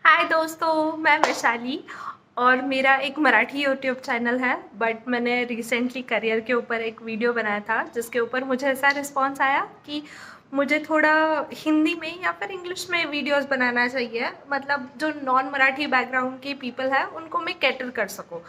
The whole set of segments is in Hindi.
हाय दोस्तों, मैं वैशाली और मेरा एक मराठी यूट्यूब चैनल है। बट मैंने रिसेंटली करियर के ऊपर एक वीडियो बनाया था जिसके ऊपर मुझे ऐसा रिस्पांस आया कि मुझे थोड़ा हिंदी में या फिर इंग्लिश में वीडियोस बनाना चाहिए, मतलब जो नॉन मराठी बैकग्राउंड के पीपल हैं उनको मैं कैटर कर सकूं।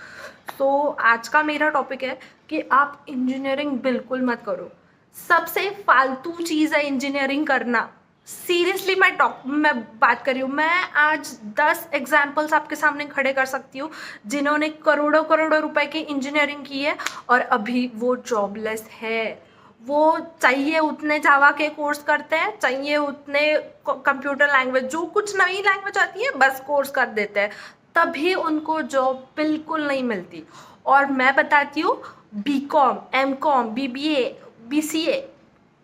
तो आज का मेरा टॉपिक है कि आप इंजीनियरिंग बिल्कुल मत करो। सबसे फालतू चीज़ है इंजीनियरिंग करना। सीरियसली मैं बात कर रही हूँ। मैं आज 10 एग्जाम्पल्स आपके सामने खड़े कर सकती हूँ जिन्होंने करोड़ों करोड़ों रुपए की इंजीनियरिंग की है और अभी वो जॉबलेस है। वो चाहिए उतने जावा के कोर्स करते हैं, चाहिए उतने कंप्यूटर लैंग्वेज, जो कुछ नई लैंग्वेज आती है बस कोर्स कर देते हैं, तभी उनको जॉब बिल्कुल नहीं मिलती। और मैं बताती हूँ, बीकॉम, एमकॉम, बीबीए, बीसीए,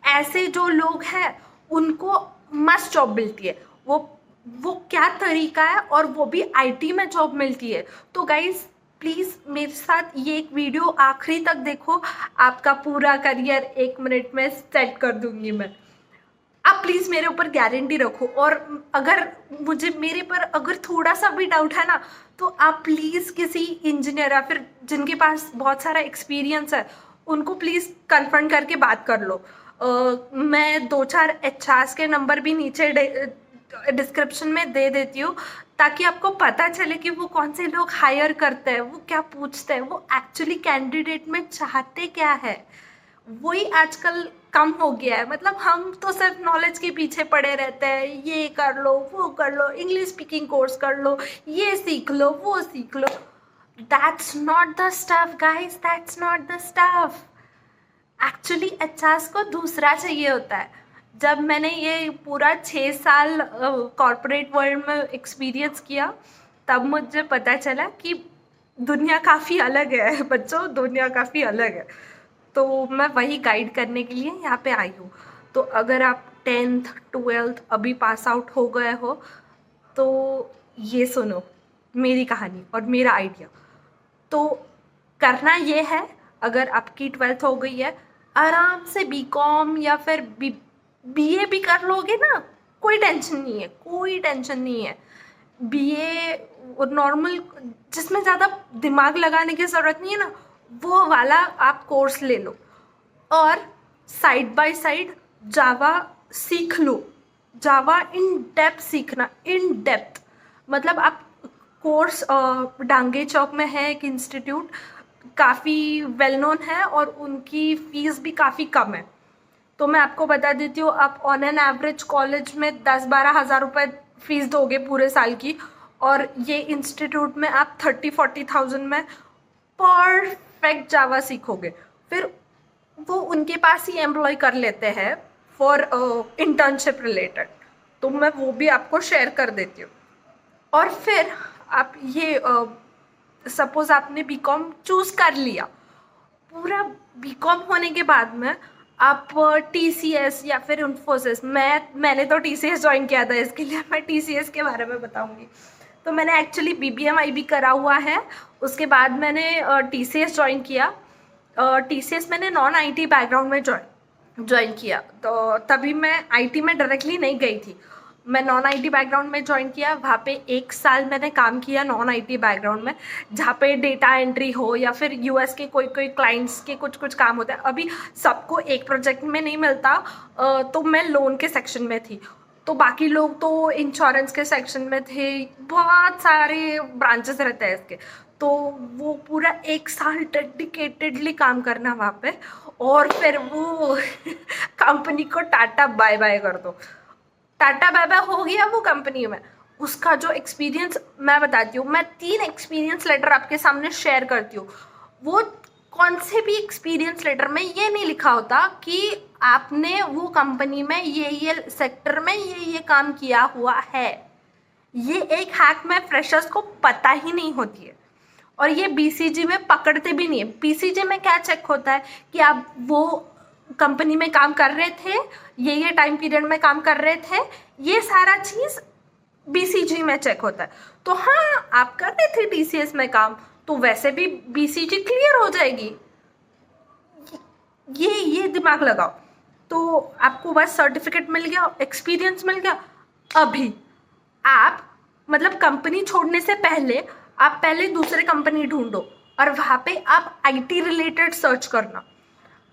ऐसे जो लोग हैं उनको मस्त जॉब मिलती है। वो क्या तरीका है, और वो भी आईटी में जॉब मिलती है। तो गाइज प्लीज़ मेरे साथ ये एक वीडियो आखिरी तक देखो, आपका पूरा करियर 1 मिनट में सेट कर दूंगी मैं। आप प्लीज़ मेरे ऊपर गारंटी रखो, और अगर मेरे पर अगर थोड़ा सा भी डाउट है ना, तो आप प्लीज़ किसी इंजीनियर या फिर जिनके पास बहुत सारा एक्सपीरियंस है उनको प्लीज़ कन्फर्म करके बात कर लो। मैं 2-4 एचआर्स के नंबर भी नीचे डिस्क्रिप्शन में दे देती हूँ, ताकि आपको पता चले कि वो कौन से लोग हायर करते हैं, वो क्या पूछते हैं, वो एक्चुअली कैंडिडेट में चाहते क्या है। वही आजकल कम हो गया है। मतलब हम तो सिर्फ नॉलेज के पीछे पड़े रहते हैं, ये कर लो, वो कर लो, इंग्लिश स्पीकिंग कोर्स कर लो, ये सीख लो, वो सीख लो। That's not the stuff guys, that's not the stuff. Actually HRs को दूसरा चाहिए होता है। जब मैंने ये पूरा 6 साल कॉरपोरेट वर्ल्ड में एक्सपीरियंस किया, तब मुझे पता चला कि दुनिया काफ़ी अलग है बच्चों, दुनिया काफ़ी अलग है। तो मैं वही गाइड करने के लिए यहाँ पे आई हूँ। तो अगर आप 10th 12th अभी पास आउट हो गए हो, तो ये सुनो मेरी कहानी और मेरा आइडिया। तो करना ये है, अगर आपकी 12th हो गई है, आराम से बीकॉम या फिर बीए भी कर लोगे ना, कोई टेंशन नहीं है, कोई टेंशन नहीं है। बीए नॉर्मल, जिसमें ज़्यादा दिमाग लगाने की ज़रूरत नहीं है ना, वो वाला आप कोर्स ले लो। और साइड बाय साइड जावा सीख लो। जावा इन डेप्थ सीखना, इन डेप्थ। मतलब आप कोर्स डांगे चौक में है एक इंस्टीट्यूट, काफ़ी वेल नोन है और उनकी फ़ीस भी काफ़ी कम है। तो मैं आपको बता देती हूँ, आप ऑन एन एवरेज कॉलेज में 10-12 हज़ार रुपये फ़ीस दोगे पूरे साल की, और ये इंस्टीट्यूट में आप 30-40 थाउजेंड में परफेक्ट जावा सीखोगे। फिर वो उनके पास ही एम्प्लॉय कर लेते हैं फॉर इंटर्नशिप रिलेटेड। तो मैं वो भी आपको शेयर कर देती हूँ। और फिर आप ये सपोज आपने बीकॉम चूज कर लिया, पूरा बीकॉम होने के बाद में आप टीसीएस या फिर इन्फोसिस, मैंने तो टीसीएस ज्वाइन किया था, इसके लिए मैं टीसीएस के बारे में बताऊंगी। तो मैंने एक्चुअली बीबीएम भी करा हुआ है, उसके बाद मैंने टीसीएस ज्वाइन किया। टीसीएस मैंने नॉन आईटी बैकग्राउंड में ज्वाइन किया, तो तभी मैं आईटी में डायरेक्टली नहीं गई थी। मैं नॉन आईटी बैकग्राउंड में ज्वाइन किया, वहाँ पे 1 साल मैंने काम किया नॉन आईटी बैकग्राउंड में, जहाँ पे डेटा एंट्री हो या फिर यूएस के कोई कोई क्लाइंट्स के कुछ कुछ काम होता है। अभी सबको एक प्रोजेक्ट में नहीं मिलता, तो मैं लोन के सेक्शन में थी, तो बाकी लोग तो इंश्योरेंस के सेक्शन में थे। बहुत सारे ब्रांचेस रहते हैं इसके। तो वो पूरा 1 साल डेडिकेटेडली काम करना वहाँ पे, और फिर वो कंपनी को टाटा बाय बाय कर दो। टाटा बाय बाय हो गया वो कंपनी में। उसका जो एक्सपीरियंस मैं बताती हूँ, मैं 3 एक्सपीरियंस लेटर आपके सामने शेयर करती हूँ। वो कौन से भी एक्सपीरियंस लेटर में ये नहीं लिखा होता कि आपने वो कंपनी में ये सेक्टर में ये काम किया हुआ है। ये एक हैक में फ्रेशर्स को पता ही नहीं होती है, और ये बीसीजी में पकड़ते भी नहीं है। बीसीजी में क्या चेक होता है कि आप वो कंपनी में काम कर रहे थे, ये टाइम पीरियड में काम कर रहे थे, ये सारा चीज़ बीसीजी में चेक होता है। तो हाँ, आप कर रहे थे टीसीएस में काम, तो वैसे भी बीसीजी क्लियर हो जाएगी। ये दिमाग लगाओ। तो आपको बस सर्टिफिकेट मिल गया, एक्सपीरियंस मिल गया। अभी आप मतलब कंपनी छोड़ने से पहले आप पहले दूसरे कंपनी ढूंढो और वहाँ पे आप आईटी रिलेटेड सर्च करना।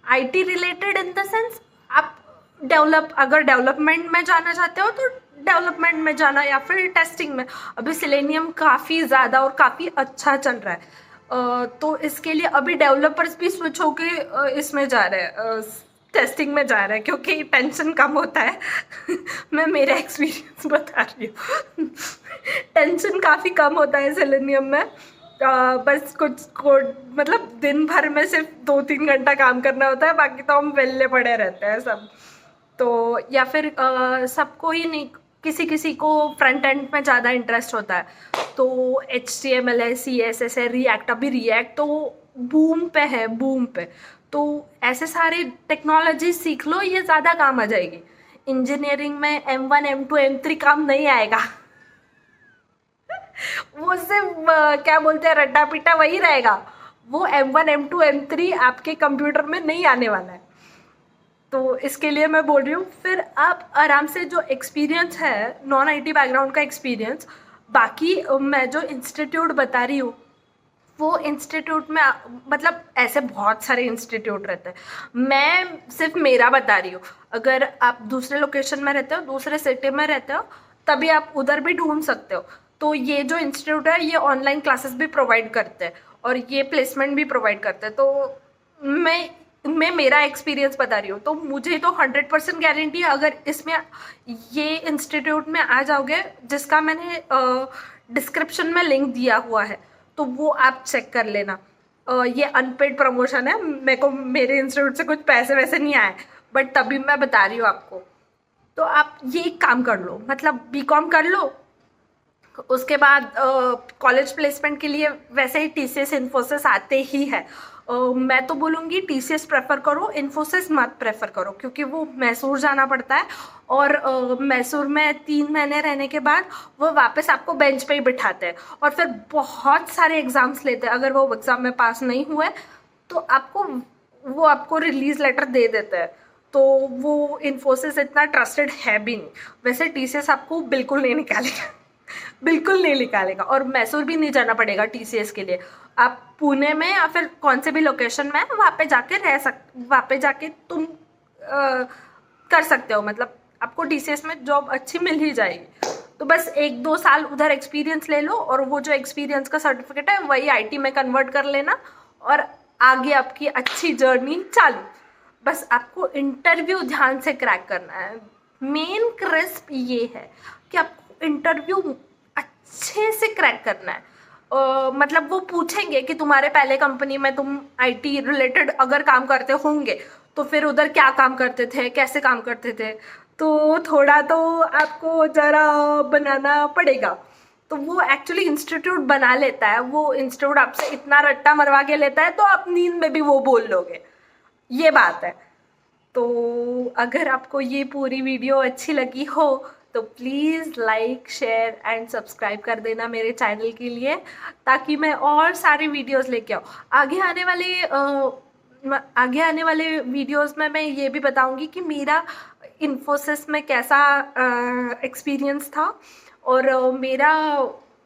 IT related in the sense आप अगर डेवलपमेंट में जाना चाहते हो तो डेवलपमेंट में जाना, या फिर टेस्टिंग में। अभी सिलेनियम काफ़ी ज़्यादा और काफ़ी अच्छा चल रहा है, तो इसके लिए अभी डेवलपर्स भी स्विच होके इसमें जा रहे हैं, टेस्टिंग में जा रहा है, क्योंकि टेंशन कम होता है। मैं मेरा एक्सपीरियंस बता रही हूँ। टेंशन काफ़ी कम होता है सिलेनियम में। बस कुछ कोड मतलब दिन भर में सिर्फ 2-3 घंटा काम करना होता है, बाकी तो हम वेले पड़े रहते हैं सब। तो या फिर सबको ही नहीं, किसी किसी को फ्रंट एंड में ज़्यादा इंटरेस्ट होता है, तो HTML है, CSS है, रिएक्ट। अभी रिएक्ट तो बूम पे है, बूम पे। तो ऐसे सारे टेक्नोलॉजी सीख लो, ये ज़्यादा काम आ जाएगी। इंजीनियरिंग में M1 M2 M3 काम नहीं आएगा। वो सिर्फ क्या बोलते हैं, रट्टा पिट्टा वही रहेगा। वो M1 M2 M3 आपके कंप्यूटर में नहीं आने वाला है। तो इसके लिए मैं बोल रही हूँ, फिर आप आराम से जो एक्सपीरियंस है, नॉन आईटी बैकग्राउंड का एक्सपीरियंस, बाकी मैं जो इंस्टीट्यूट बता रही हूँ वो इंस्टीट्यूट में मतलब ऐसे बहुत सारे इंस्टीट्यूट रहते हैं, मैं सिर्फ मेरा बता रही हूँ। अगर आप दूसरे लोकेशन में रहते हो, दूसरे सिटी में रहते हो, तभी आप उधर भी ढूंढ सकते हो। तो ये जो इंस्टीट्यूट है ये ऑनलाइन क्लासेस भी प्रोवाइड करते हैं और ये प्लेसमेंट भी प्रोवाइड करते हैं। तो मैं मेरा एक्सपीरियंस बता रही हूँ, तो मुझे तो 100% गारंटी है, अगर इसमें ये इंस्टीट्यूट में आ जाओगे, जिसका मैंने डिस्क्रिप्शन में लिंक दिया हुआ है, तो वो आप चेक कर लेना। ये अनपेड प्रमोशन है, मेरे को मेरे इंस्टीट्यूट से कुछ पैसे वैसे नहीं आए, बट तभी मैं बता रही हूँ आपको। तो आप ये काम कर लो, मतलब बीकॉम कर लो, उसके बाद कॉलेज प्लेसमेंट के लिए वैसे ही TCS इन्फोसिस आते ही है। मैं तो बोलूँगी TCS प्रेफर करो, इन्फोसिस मत प्रेफर करो, क्योंकि वो मैसूर जाना पड़ता है, और मैसूर में 3 महीने रहने के बाद वो वापस आपको बेंच पे ही बिठाते हैं, और फिर बहुत सारे एग्ज़ाम्स लेते हैं। अगर वो एग्ज़ाम में पास नहीं हुए तो वो आपको रिलीज़ लेटर दे देते हैं। तो वो इन्फोसिस इतना ट्रस्टेड है भी नहीं। वैसे TCS आपको बिल्कुल नहीं निकालेगा, बिल्कुल नहीं निकालेगा। और मैसूर भी नहीं जाना पड़ेगा TCS के लिए, आप पुणे में या फिर कौन से भी लोकेशन में वहाँ पे जाके तुम कर सकते हो, मतलब आपको TCS में जॉब अच्छी मिल ही जाएगी। तो बस 1-2 साल उधर एक्सपीरियंस ले लो, और वो जो एक्सपीरियंस का सर्टिफिकेट है वही IT में कन्वर्ट कर लेना, और आगे आपकी अच्छी जर्नी चालू। बस आपको इंटरव्यू ध्यान से क्रैक करना है। मेन क्रिस्प ये है कि आपको इंटरव्यू अच्छे से क्रैक करना है। मतलब वो पूछेंगे कि तुम्हारे पहले कंपनी में तुम IT रिलेटेड अगर काम करते होंगे तो फिर उधर क्या काम करते थे, कैसे काम करते थे, तो थोड़ा तो आपको ज़रा बनाना पड़ेगा। तो वो एक्चुअली इंस्टीट्यूट बना लेता है, वो इंस्टीट्यूट आपसे इतना रट्टा मरवा के लेता है, तो आप नींद में भी वो बोल लोगे, ये बात है। तो अगर आपको ये पूरी वीडियो अच्छी लगी हो तो please like, share and subscribe कर देना मेरे चैनल के लिए, ताकि मैं और सारी वीडियोस लेके आऊँ। आगे आने वाले वीडियोस में मैं ये भी बताऊंगी कि मेरा इन्फोसिस में कैसा एक्सपीरियंस था, और मेरा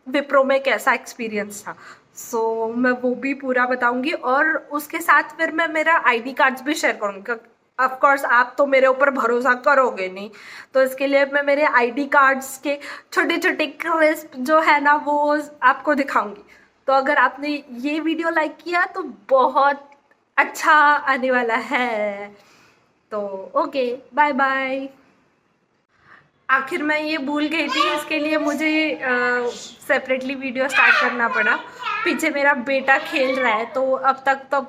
विप्रो में कैसा एक्सपीरियंस था। सो मैं वो भी पूरा बताऊंगी, और उसके साथ फिर मैं मेरा ID कार्ड्स भी शेयर करूँगी। ऑफ कोर्स आप तो मेरे ऊपर भरोसा करोगे नहीं, तो इसके लिए मैं मेरे ID कार्ड्स के छोटे छोटे क्लिप जो है ना वो आपको दिखाऊंगी। तो अगर आपने ये वीडियो लाइक किया तो बहुत अच्छा आने वाला है। तो ओके, बाय बाय। आखिर मैं ये भूल गई थी, इसके लिए मुझे सेपरेटली वीडियो स्टार्ट करना पड़ा। पीछे मेरा बेटा खेल रहा है, तो अब तक तो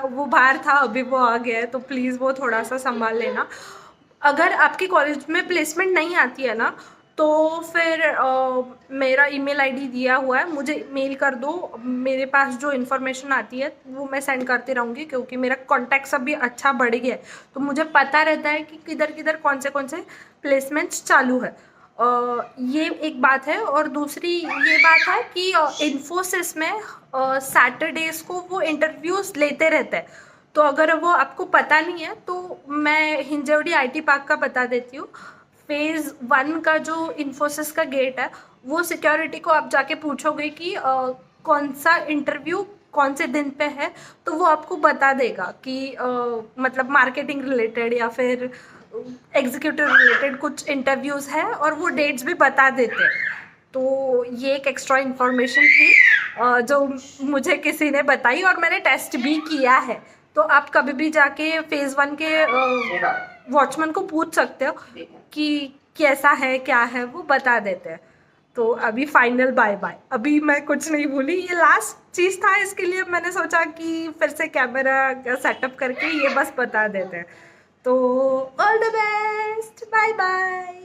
वो बाहर था, अभी वो आ गया है, तो प्लीज़ वो थोड़ा सा संभाल लेना। अगर आपके कॉलेज में प्लेसमेंट नहीं आती है ना, तो फिर मेरा ईमेल आईडी दिया हुआ है, मुझे मेल कर दो। मेरे पास जो इन्फॉर्मेशन आती है वो मैं सेंड करती रहूँगी, क्योंकि मेरा कॉन्टैक्ट अभी अच्छा बढ़ गया है, तो मुझे पता रहता है कि किधर किधर कौन से प्लेसमेंट्स चालू है। ये एक बात है, और दूसरी ये बात है कि इन्फोसिस में सैटरडेज़ को वो इंटरव्यूज़ लेते रहते हैं। तो अगर वो आपको पता नहीं है तो मैं हिंजवड़ी IT पार्क का बता देती हूँ। फेज़ 1 का जो इन्फोसिस का गेट है, वो सिक्योरिटी को आप जाके पूछोगे कि कौन सा इंटरव्यू कौन से दिन पे है, तो वो आपको बता देगा कि मतलब मार्केटिंग रिलेटेड या फिर एग्जीक्यूटिव रिलेटेड कुछ इंटरव्यूज़ है, और वो डेट्स भी बता देते हैं। तो ये एक एक्स्ट्रा इन्फॉर्मेशन थी जो मुझे किसी ने बताई, और मैंने टेस्ट भी किया है। तो आप कभी भी जाके फेज़ 1 के वॉचमैन को पूछ सकते हो कि कैसा है क्या है, वो बता देते हैं। तो अभी फाइनल बाय बाय, अभी मैं कुछ नहीं भूली, ये लास्ट चीज़ था, इसके लिए मैंने सोचा कि फिर से कैमरा सेटअप करके ये बस बता देते हैं। तो all the best, bye bye.